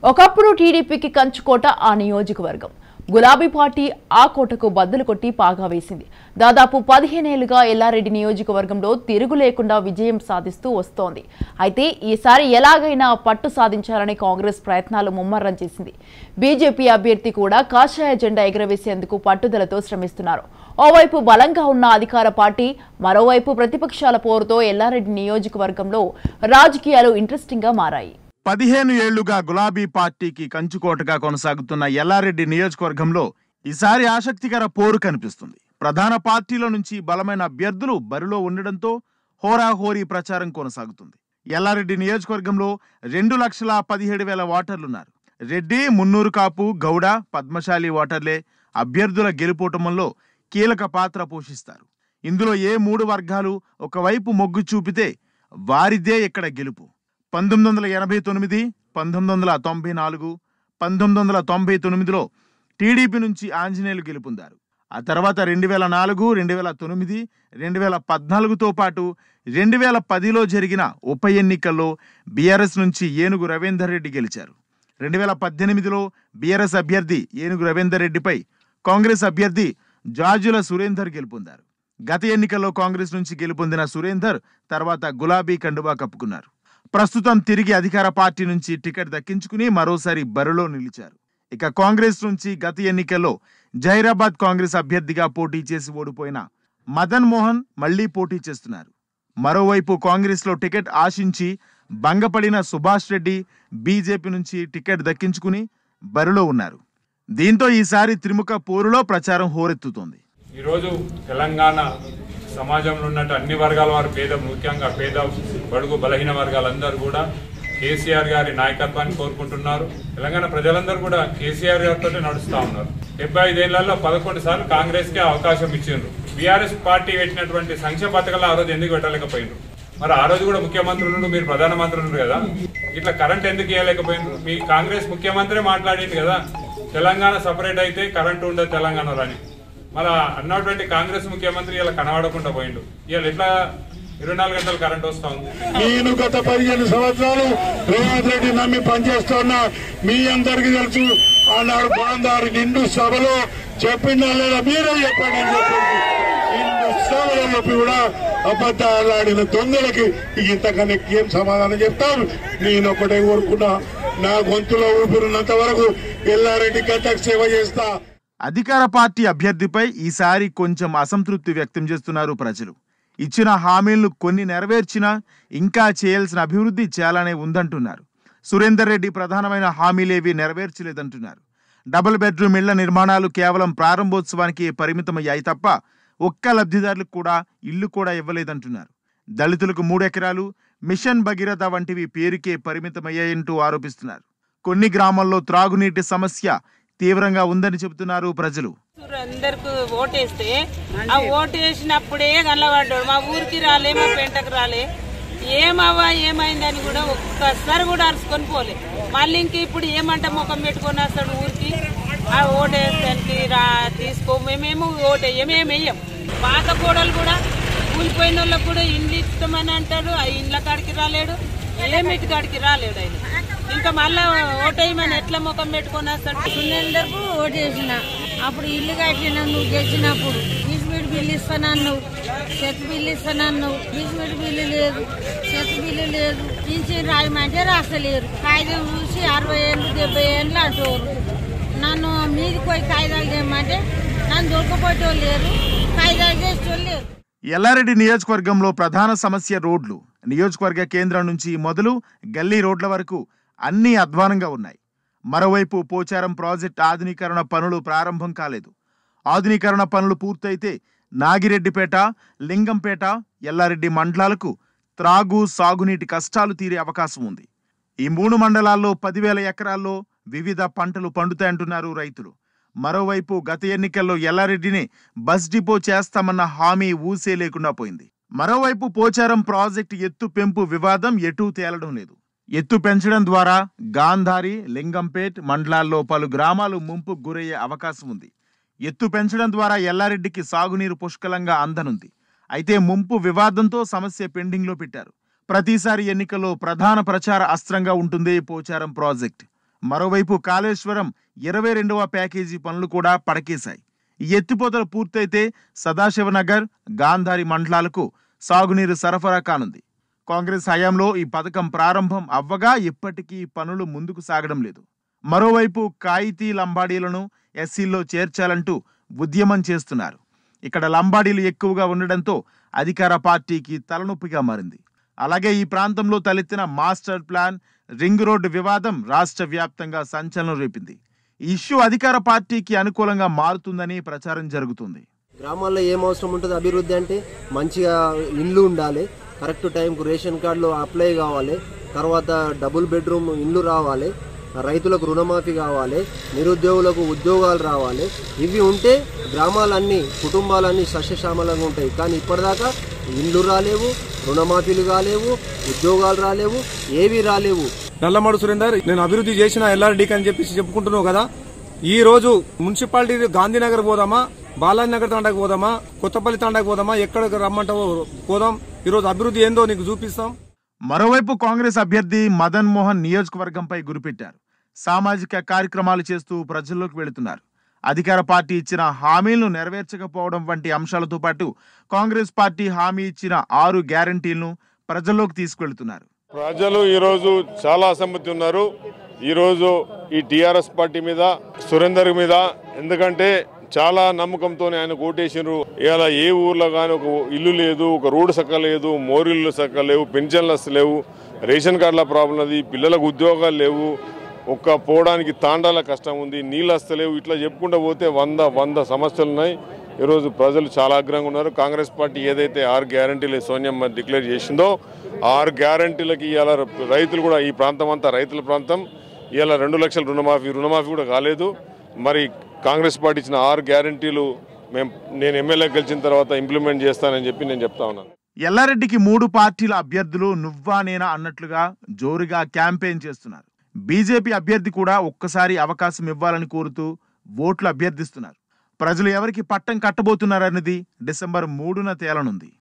ఒకప్పుడు టీడీపీకి కంచుకోట ఆ నియోజకవర్గం. గులాబీ పార్టీ ఆ కోటకు బద్దలు కొట్టి పాగా వేసింది. దాదాపు 15 ఏళ్లుగా ఎల్లారెడ్డి నియోజకవర్గంలో తిరుగు లేకుండా విజయం సాధిస్తూ వస్తోంది. అయితే ఈసారి ఎలాగైనా పట్టు సాధించాలని కాంగ్రెస్ ప్రయత్నాలు ముమ్మరం చేసింది. బీజేపీ అభ్యర్థి కూడా కాషాయ జెండా ఎగురవేసేందుకు పట్టుదలతో శ్రమిస్తున్నారు. ఓవైపు బలంగా ఉన్న అధికార పార్టీ, మరోవైపు ప్రతిపక్షాల పోరుతో ఎల్లారెడ్డి నియోజకవర్గంలో రాజకీయాలు ఇంట్రెస్టింగ్ గా మారాయి. 15 ఏళ్లుగా గులాబీ పార్టీకి కంచుకోటగా కొనసాగుతున్న ఎల్లారెడ్డి నియోజకవర్గంలో ఈసారి ఆసక్తికర పోరు కనిపిస్తుంది. ప్రధాన పార్టీల నుంచి బలమైన అభ్యర్థులు బరిలో ఉండడంతో హోరాహోరీ ప్రచారం కొనసాగుతుంది. ఎల్లారెడ్డి నియోజకవర్గంలో 2,17,000 ఓటర్లున్నారు. రెడ్డి, మున్నూరు కాపు, గౌడ, పద్మశాలి ఓటర్లే అభ్యర్థుల గెలుపోటంలో కీలక పాత్ర పోషిస్తారు. ఇందులో ఏ 3 వర్గాలు ఒకవైపు మొగ్గు చూపితే వారిదే ఇక్కడ గెలుపు. 1989, 1994, 1999లో టీడీపీ నుంచి ఆంజనేయులు గెలుపొందారు. ఆ తర్వాత 2004, 2009, 2014తో పాటు 2010లో జరిగిన ఉప ఎన్నికల్లో బీఆర్ఎస్ నుంచి ఏనుగు రవీందర్ రెడ్డి గెలిచారు. 2018లో బీఆర్ఎస్ అభ్యర్థి ఏనుగు రవీందర్ రెడ్డిపై కాంగ్రెస్ అభ్యర్థి జాజుల సురేందర్ గెలుపొందారు. గత ఎన్నికల్లో కాంగ్రెస్ నుంచి గెలుపొందిన సురేందర్ తర్వాత గులాబీ కండువా కప్పుకున్నారు. ప్రస్తుతం తిరిగి అధికార పార్టీ నుంచి టికెట్ దక్కించుకుని మరోసారి బరిలో నిలిచారు. ఇక కాంగ్రెస్ నుంచి గత ఎన్నికల్లో జహీరాబాద్ కాంగ్రెస్ అభ్యర్థిగా పోటీ చేసి ఓడిపోయిన మదన్ మోహన్ మళ్లీ పోటీ చేస్తున్నారు. మరోవైపు కాంగ్రెస్ లో టికెట్ ఆశించి భంగపడిన సుభాష్ రెడ్డి బీజేపీ నుంచి టికెట్ దక్కించుకుని బరిలో ఉన్నారు. దీంతో ఈసారి త్రిముఖ పోరులో ప్రచారం హోరెత్తుతోంది. ఈరోజు తెలంగాణ సమాజంలో ఉన్నట్టు అన్ని వర్గాల వారు ముఖ్యంగా పేద బడుగు బలహీన వర్గాలందరూ కూడా కేసీఆర్ గారి నాయకత్వాన్ని కోరుకుంటున్నారు. తెలంగాణ ప్రజలందరూ కూడా కేసీఆర్ గారితో నడుస్తూ ఉన్నారు. 75 ఏళ్లలో 11 సార్లు కాంగ్రెస్ కే అవకాశం ఇచ్చిండ్రు. బీఆర్ఎస్ పార్టీ పెట్టినటువంటి సంక్షేమ పథకాలు ఆ రోజు ఎందుకు పెట్టలేకపోయినారు? మరి ఆ రోజు కూడా ముఖ్యమంత్రులు, మీరు ప్రధానమంత్రులు కదా, ఇట్లా కరెంట్ ఎందుకు ఇవ్వలేకపోయినారు? మీ కాంగ్రెస్ ముఖ్యమంత్రి మాట్లాడింది కదా, తెలంగాణ సపరేట్ అయితే కరెంటు ఉండదు తెలంగాణలో అని. మరి అన్నటువంటి కాంగ్రెస్ ముఖ్యమంత్రి ఇలా కనబడకుండా పోయిండు. ఇవాళ ఎట్లా 24 గంటలు కరెంట్ వస్తా ఉంది? నేను గత 15 సంవత్సరాలు రేవంత్ రెడ్డి నమ్మి పనిచేస్తున్నా. మీ అందరికి తెలుసు, ఆనాడు బాందారు నిండు సభలో చెప్పిందా లేదా మీరే చెప్పండి అని చెప్పండి. నిండు సభలో చెప్పి కూడా అబద్ధాలు ఆడిన దొంగలకి ఇంతకన్నా ఏం సమాధానం చెప్తాను? నేను ఒకటే కోరుకున్నా, నా గొంతులో ఊపిరినంత వరకు ఎల్లారెడ్డి గతకు సేవ చేస్తా. అధికార పార్టీ అభ్యర్థిపై ఈసారి కొంచెం అసంతృప్తి వ్యక్తం చేస్తున్నారు ప్రజలు. ఇచ్చిన హామీలను కొన్ని నెరవేర్చినా ఇంకా చేయాల్సిన అభివృద్ధి చాలానే ఉందంటున్నారు. సురేందర్ రెడ్డి ప్రధానమైన హామీలేవి నెరవేర్చలేదంటున్నారు. డబుల్ బెడ్రూమ్ ఇళ్ల నిర్మాణాలు కేవలం ప్రారంభోత్సవానికి పరిమితమయ్యాయి తప్ప ఒక్క లబ్ధిదారులకు కూడా ఇల్లు కూడా ఇవ్వలేదంటున్నారు. దళితులకు 3 ఎకరాలు, మిషన్ భగీరథ వంటివి పేరుకే పరిమితమయ్యాయంటూ ఆరోపిస్తున్నారు. కొన్ని గ్రామాల్లో త్రాగునీటి సమస్య తీవ్రంగా ఉందని చెబుతున్నారు ప్రజలు. అందరికి ఓటేస్తే ఆ ఓటు వేసినప్పుడే కనబడ్డాడు. మా ఊరికి రాలే, మా పెంటకు రాలే, ఏమవ్వా ఏమైందని కూడా ఒక్కసారి కూడా అరుచుకొని పోలే. మళ్ళీ ఇంక ఇప్పుడు ఏమంట ముఖం పెట్టుకొని వస్తాడు ఊరికి? ఆ ఓటు వేస్తానికి తీసుకో, మేమేమో ఓటు ఏమేమేయం. పాత కోడలు కూడా కూలిపోయిన వాళ్ళకు కూడా ఇండ్లు ఇస్తామని అంటాడు. ఆ ఇండ్ల కాడికి రాలేడు, ఏమిటి కాడికి రాలేడు. ఆయన ఇంకా మళ్ళా ఓటేయమని ఎట్లా ముఖం పెట్టుకొని వస్తాడు? సురేందర్కు ఓటు వేసిన అప్పుడు ఇల్లు కట్టినా, నువ్వు గెలిచినప్పుడు బీస్మీడ్ బిల్లు ఇస్తానన్నావు, చెత్త బిల్లు ఇస్తానన్నావు. బీస్మీడ్ బిల్లు లేదు, చెత్త బిల్లు లేదు. పింఛన్ రాయమంటే రాస్తలేరు. కాగితం చూసి 60 ఏళ్ళు 70 ఏళ్ళు అంటారు. నన్ను మీదికి పోయి కాగితాలు చేయమంటే నన్ను దొరకపోయేటోళ్ళు లేరు, కాగితాలు చేసేటోళ్ళు లేరు. ఎల్లారెడ్డి నియోజకవర్గంలో ప్రధాన సమస్య రోడ్లు. నియోజకవర్గ కేంద్రం నుంచి మొదలు గల్లీ రోడ్ల వరకు అన్నీ అధ్వానంగా ఉన్నాయి. మరోవైపు పోచారం ప్రాజెక్ట్ ఆధునీకరణ పనులు ప్రారంభం కాలేదు. ఆధునీకరణ పనులు పూర్తయితే నాగిరెడ్డిపేట, లింగంపేట, ఎల్లారెడ్డి మండలాలకు త్రాగు, సాగునీటి కష్టాలు తీరే అవకాశం ఉంది. ఈ 3 మండలాల్లో 10,000 ఎకరాల్లో వివిధ పంటలు పండుతాయంటున్నారు రైతులు. మరోవైపు గత ఎన్నికల్లో ఎల్లారెడ్డిని బస్ డిపో చేస్తామన్న హామీ ఊసే లేకుండా పోయింది. మరోవైపు పోచారం ప్రాజెక్టు ఎత్తు పెంపు వివాదం ఎటూ తేలడం లేదు. ఎత్తు పెంచడం ద్వారా గాంధారి, లింగంపేట్ మండలాల్లో పలు గ్రామాలు ముంపుకు గురయ్యే అవకాశం ఉంది. ఎత్తు పెంచడం ద్వారా ఎల్లారెడ్డికి సాగునీరు పుష్కలంగా అందనుంది. అయితే ముంపు వివాదంతో సమస్య పెండింగ్లో పెట్టారు. ప్రతిసారి ఎన్నికల్లో ప్రధాన ప్రచార అస్త్రంగా ఉంటుంది పోచారం ప్రాజెక్ట్. మరోవైపు కాళేశ్వరం 22వ ప్యాకేజీ పనులు కూడా పడకేశాయి. ఈ ఎత్తిపోతలు పూర్తయితే సదాశివనగర్, గాంధారి మండలాలకు సాగునీరు సరఫరా కానుంది. కాంగ్రెస్ హయాంలో ఈ పథకం ప్రారంభం అవ్వగా ఇప్పటికీ పనులు ముందుకు సాగడం లేదు. మరోవైపు కాయితీ లంబాడీలను ఎస్సీల్లో చేర్చాలంటూ ఉద్యమం చేస్తున్నారు. ఇక్కడ లంబాడీలు ఎక్కువగా ఉండడంతో అధికార పార్టీకి తలనొప్పిగా మారింది. అలాగే ఈ ప్రాంతంలో తలెత్తిన మాస్టర్ ప్లాన్, రింగ్ రోడ్డు వివాదం రాష్ట్ర వ్యాప్తంగా సంచలనం రేపింది. ఈ ఇష్యూ అధికార పార్టీకి అనుకూలంగా మారుతుందని ప్రచారం జరుగుతుంది. గ్రామాల్లో ఏం అవసరం ఉంటుంది అభివృద్ధి అంటే మంచిగా ఇల్లు ఉండాలి, కరెక్ట్ టైంకు రేషన్ కార్డులు అప్లై కావాలి, తర్వాత డబుల్ బెడ్రూమ్ ఇల్లు రావాలి, రైతులకు రుణమాఫీ కావాలి, నిరుద్యోగులకు ఉద్యోగాలు రావాలి. ఇవి ఉంటే గ్రామాలన్నీ, కుటుంబాలన్నీ సస్యశ్యామలంగా ఉంటాయి. కానీ ఇప్పటిదాకా ఇల్లు రాలేవు, రుణమాఫీలు కాలేవు, ఉద్యోగాలు రాలేవు, ఏవి రాలేవు. నల్లమడు సురేందర్, నేను అభివృద్ధి చేసిన ఎల్ఆర్డీకి అని చెప్పేసి చెప్పుకుంటున్నావు కదా. ఈ రోజు మున్సిపాలిటీ గాంధీనగర్ పోదామా, బాలాజీనగర్ తాండాకు పోదామా, కొత్తపల్లి తాండాకు పోదామా, ఎక్కడికి రమ్మంటావో పోదాం. ఈరోజు అభివృద్ధి ఏందో నీకు చూపిస్తాం. మరోవైపు కాంగ్రెస్ అభ్యర్థి మదన్ మోహన్ నియోజకవర్గంపై గురిపెట్టారు. సామాజిక కార్యక్రమాలు చేస్తూ ప్రజల్లోకి వెళుతున్నారు. అధికార పార్టీ ఇచ్చిన హామీలను నెరవేర్చకపోవడం వంటి అంశాలతో పాటు కాంగ్రెస్ పార్టీ హామీ ఇచ్చిన 6 గ్యారంటీలను ప్రజల్లోకి తీసుకెళ్తున్నారు. ప్రజలు ఈరోజు చాలా అసమ్మతి ఉన్నారు. ఈరోజు ఈ టీఆర్ఎస్ పార్టీ మీద, సురేందర్ మీద, ఎందుకంటే చాలా నమ్మకంతో ఆయన ఓటేసినారు. ఇలా ఏ ఊర్లో కానీ ఒక ఇల్లు లేదు, ఒక రోడ్డు సక్క లేదు, మోరీళ్ళు సక్క లేవు, పెన్షన్లు లేవు, రేషన్ కార్డుల ప్రాబ్లం అది, పిల్లలకు ఉద్యోగాలు లేవు, ఒక్క పోవడానికి తాండాల కష్టం ఉంది, నీళ్ళు వస్తలేవు. ఇట్లా చెప్పుకుంటూ పోతే 100 సమస్యలు ఉన్నాయి. ఈరోజు ప్రజలు చాలా ఆగ్రహంగా ఉన్నారు. కాంగ్రెస్ పార్టీ ఏదైతే 6 గ్యారంటీలు సోనియమ్మ డిక్లేర్ చేసిందో 6 గ్యారంటీలకి ఇవాళ రైతులు కూడా, ఈ ప్రాంతం అంతా రైతుల ప్రాంతం, ఇవాళ 2 లక్షల రుణమాఫీ కూడా కాలేదు. మరి కాంగ్రెస్ పార్టీ ఇచ్చిన 6 గ్యారంటీలు నేను ఎమ్మెల్యే గెలిచిన తర్వాత ఇంప్లిమెంట్ చేస్తానని చెప్పి నేను చెప్తా ఉన్నాను. ఎల్లారెడ్డికి 3 పార్టీల అభ్యర్థులు నువ్వా నేనా అన్నట్లుగా జోరుగా క్యాంపెయిన్ చేస్తున్నారు. బీజేపీ అభ్యర్థి కూడా ఒక్కసారి అవకాశం ఇవ్వాలని కోరుతూ ఓట్లు అభ్యర్థిస్తున్నారు. ప్రజలు ఎవరికి పట్టం కట్టబోతున్నారన్నది డిసెంబర్ 3న తేలనుంది.